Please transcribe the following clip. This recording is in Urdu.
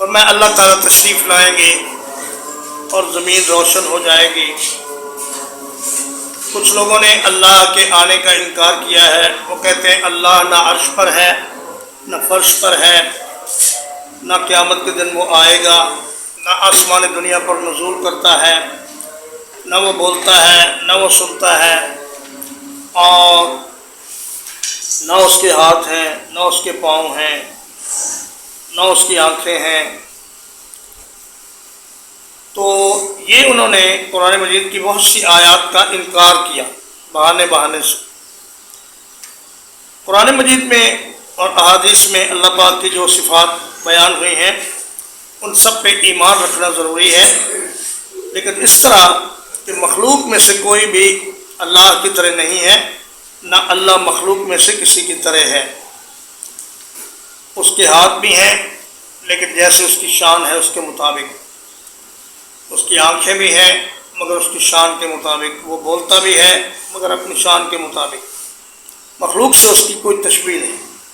فرمایا اللہ تعالیٰ تشریف لائیں گے اور زمین روشن ہو جائے گی۔ کچھ لوگوں نے اللہ کے آنے کا انکار کیا ہے، وہ کہتے ہیں اللہ نہ عرش پر ہے، نہ فرش پر ہے، نہ قیامت کے دن وہ آئے گا، نہ آسمان دنیا پر نزول کرتا ہے، نہ وہ بولتا ہے، نہ وہ سنتا ہے، اور نہ اس کے ہاتھ ہیں، نہ اس کے پاؤں ہیں، نہ اس کی آنکھیں ہیں۔ تو یہ انہوں نے قرآن مجید کی بہت سی آیات کا انکار کیا بہانے سے۔ قرآن مجید میں اور احادیث میں اللہ پاک کی جو صفات بیان ہوئی ہیں ان سب پہ ایمان رکھنا ضروری ہے، لیکن اس طرح کہ مخلوق میں سے کوئی بھی اللہ کی طرح نہیں ہے، نہ اللہ مخلوق میں سے کسی کی طرح ہے۔ اس کے ہاتھ بھی ہیں لیکن جیسے اس کی شان ہے اس کے مطابق، اس کی آنکھیں بھی ہیں مگر اس کی شان کے مطابق، وہ بولتا بھی ہے مگر اپنی شان کے مطابق، مخلوق سے اس کی کوئی تشبیہ نہیں۔